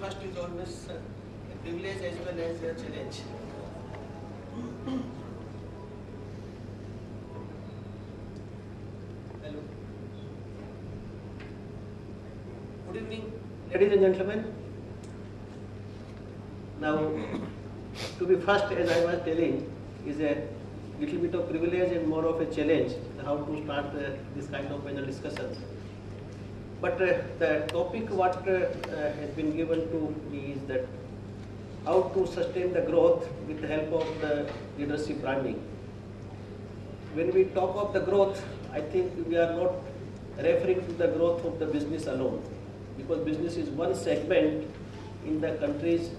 first is always a privilege as well as a challenge. Hello. Good evening, ladies and gentlemen. Now, to be first, as I was telling, is a little bit of privilege and more of a challenge how to start this kind of panel discussions. But the topic what has been given to me is that how to sustain the growth with the help of the leadership branding. When we talk of the growth, I think we are not referring to the growth of the business alone, because business is one segment in the country's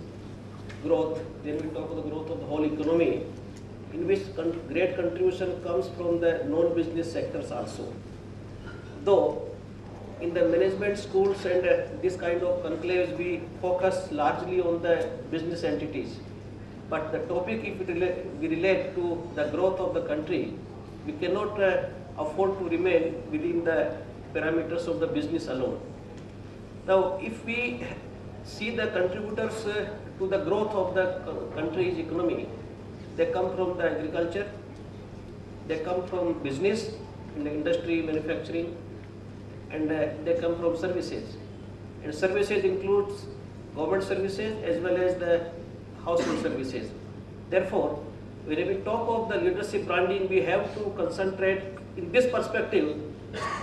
growth. Then we talk of the growth of the whole economy, in which great contribution comes from the non-business sectors also. Though in the management schools and this kind of conclaves, we focus largely on the business entities. But the topic, if we relate to the growth of the country, we cannot afford to remain within the parameters of the business alone. Now, if we see the contributors to the growth of the country's economy, they come from the agriculture, they come from business, in the industry, manufacturing, and they come from services. And services includes government services as well as the household services. Therefore, when we talk of the leadership branding, we have to concentrate in this perspective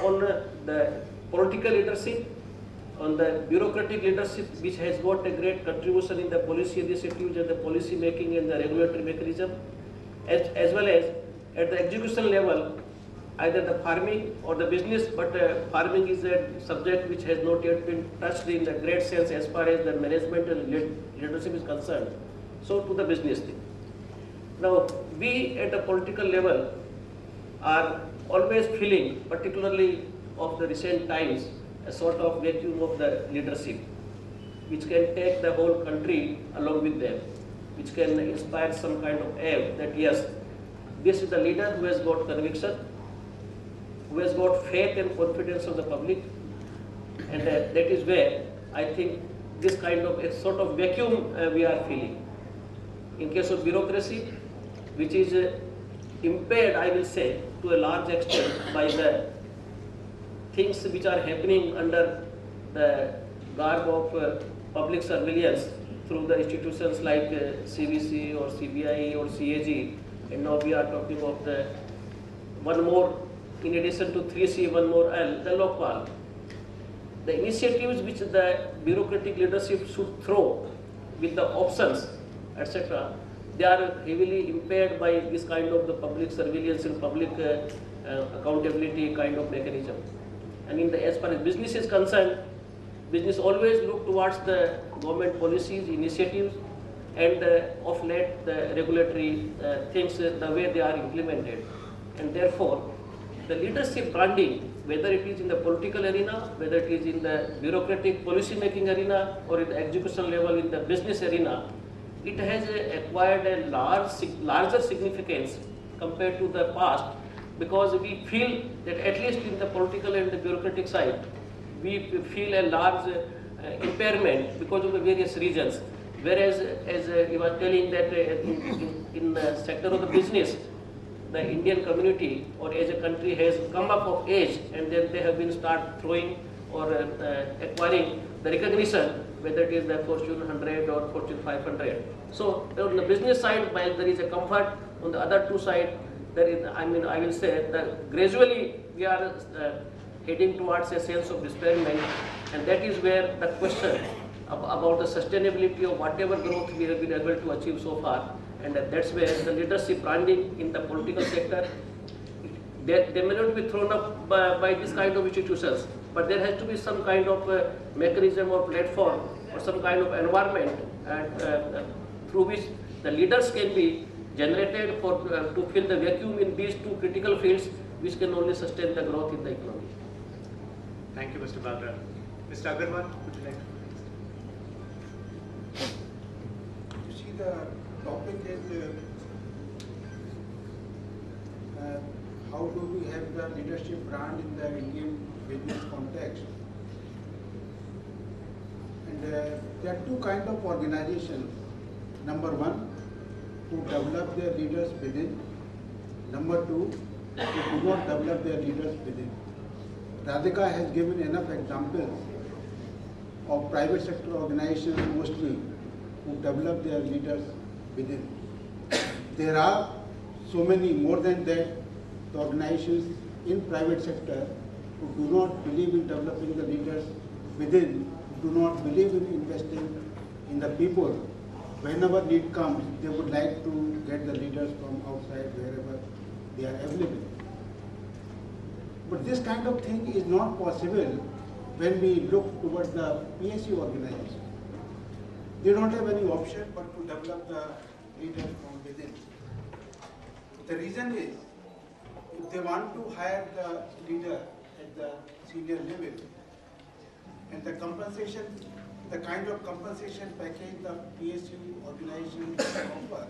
on the political leadership, on the bureaucratic leadership, which has got a great contribution in the policy initiatives and the policy making and the regulatory mechanism, as well as at the execution level, either the farming or the business, but farming is a subject which has not yet been touched in the great sense as far as the management and leadership is concerned. So to the business thing. Now, we at the political level are always feeling, particularly of the recent times, a sort of vacuum of the leadership, which can take the whole country along with them, which can inspire some kind of awe that yes, this is the leader who has got conviction, who has got faith and confidence of the public, and that is where I think this kind of a sort of vacuum we are feeling. In case of bureaucracy, which is impaired, I will say, to a large extent by the things which are happening under the garb of public surveillance through the institutions like CBC or CBI or CAG, and now we are talking of the one more, in addition to 3C, one more L, the Lokpal. The initiatives which the bureaucratic leadership should throw with the options, etc., they are heavily impaired by this kind of the public surveillance and public accountability kind of mechanism. And in the, as far as business is concerned, business always look towards the government policies, initiatives, and of late the regulatory things, the way they are implemented. And therefore, the leadership branding, whether it is in the political arena, whether it is in the bureaucratic policy making arena, or at the execution level in the business arena, it has acquired a larger significance compared to the past, because we feel that at least in the political and the bureaucratic side, we feel a large impairment because of the various reasons. Whereas, as you were telling that in the sector of the business, the Indian community or as a country has come up of age, and then they have been start throwing or acquiring the recognition, whether it is the Fortune 100 or Fortune 500. So on the business side, while there is a comfort, on the other two sides, there is, I will say that gradually we are heading towards a sense of disparagement, and that is where the question about the sustainability of whatever growth we have been able to achieve so far, and that's where the leadership branding in the political sector, they may not be thrown up by this kind of institutions, but there has to be some kind of mechanism or platform or some kind of environment through which the leaders can be generated for to fill the vacuum in these two critical fields, which can only sustain the growth in the economy. Thank you, Mr. Baldra. Mr. Agarwal, would you like to? You see, the topic is how do we have the leadership brand in the Indian business context? And And there are two kinds of organizations. Number one, who develop their leaders within. Number two, who do not develop their leaders within. Radhika has given enough examples of private sector organizations mostly who develop their leaders within. There are so many more than that, the organizations in private sector who do not believe in developing the leaders within, do not believe in investing in the people. Whenever need comes, they would like to get the leaders from outside wherever they are available. But this kind of thing is not possible when we look towards the PSU organization. They don't have any option but to develop the leaders from within. The reason is, if they want to hire the leader at the senior level, and the compensation, the kind of compensation package the PSU organization offer,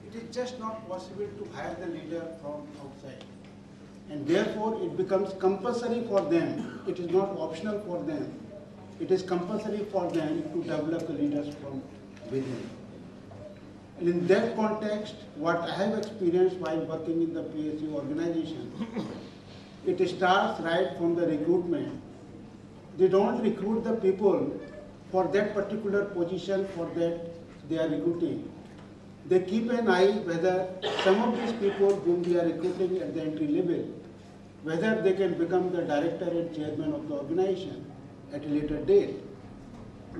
it is just not possible to hire the leader from outside. And therefore, it becomes compulsory for them. It is not optional for them. It is compulsory for them to develop the leaders from within. And in that context, what I have experienced while working in the PSU organization, it starts right from the recruitment. They don't recruit the people for that particular position for that they are recruiting. They keep an eye whether some of these people whom they are recruiting at the entry level, whether they can become the director and chairman of the organization at a later date.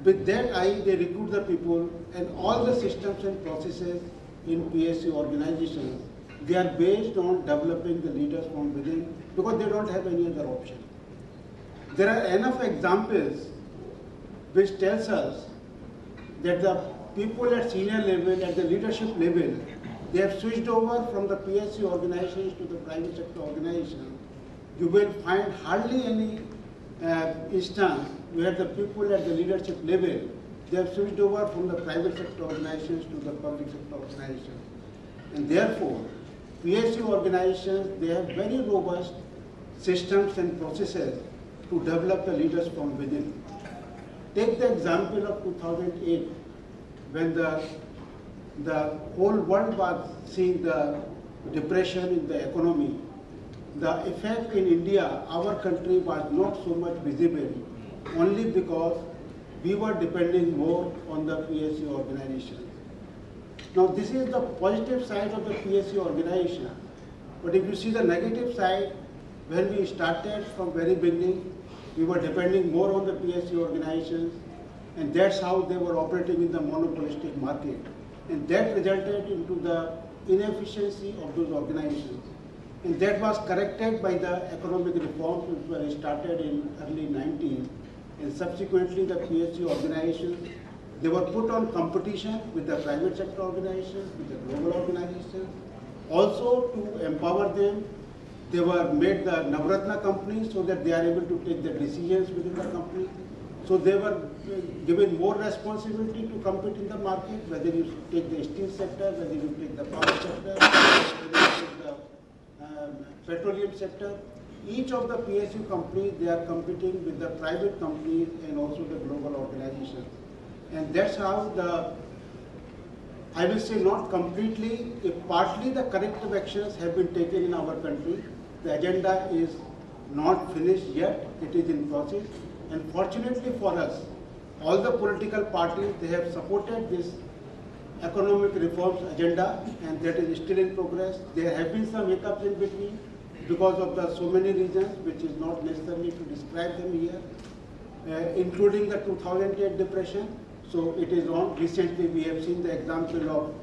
With that eye, they recruit the people, and all the systems and processes in PSU organizations, they are based on developing the leaders from within because they don't have any other option. There are enough examples which tells us that the people at senior level, at the leadership level, they have switched over from the PSU organizations to the private sector organizations. You will find hardly any instance where the people at the leadership level, they have switched over from the private sector organizations to the public sector organizations. And therefore, PSU organizations, they have very robust systems and processes to develop the leaders from within. Take the example of 2008, when the whole world was seeing the depression in the economy. The effect in India, our country, was not so much visible, only because we were depending more on the PSU organization. Now this is the positive side of the PSU organization, but if you see the negative side, when we started from very beginning, we were depending more on the PSU organizations, and that's how they were operating in the monopolistic market. And that resulted into the inefficiency of those organizations. And that was corrected by the economic reforms which were started in early 90s. And subsequently the PSU organizations, they were put on competition with the private sector organizations, with the global organizations. Also to empower them, they were made the Navratna companies so that they are able to take the decisions within the company. So they were given more responsibility to compete in the market, whether you take the steel sector, whether you take the power sector, whether you take the petroleum sector. Each of the PSU companies, they are competing with the private companies and also the global organizations. And that's how I will say not completely, if partly the corrective actions have been taken in our country. The agenda is not finished yet, it is in process. And fortunately for us, all the political parties, they have supported this economic reforms agenda, and that is still in progress. There have been some hiccups in between because of the so many reasons, which is not necessarily to describe them here, including the 2008 depression. So it is on. Recently we have seen the example of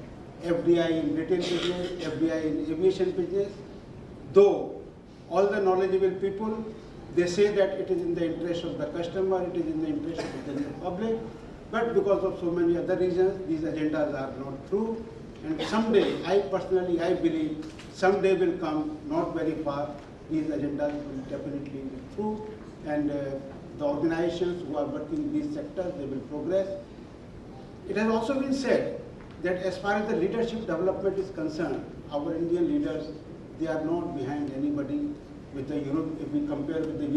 FDI in retail business, FDI in aviation business. Though all the knowledgeable people, they say that it is in the interest of the customer, it is in the interest of the general public, but because of so many other reasons, these agendas are not true. And someday, I believe, someday will come, not very far, these agendas will definitely be true, and the organizations who are working in these sectors, they will progress. It has also been said that as far as the leadership development is concerned, our Indian leaders, they are not behind anybody with the Europe, if we compare with the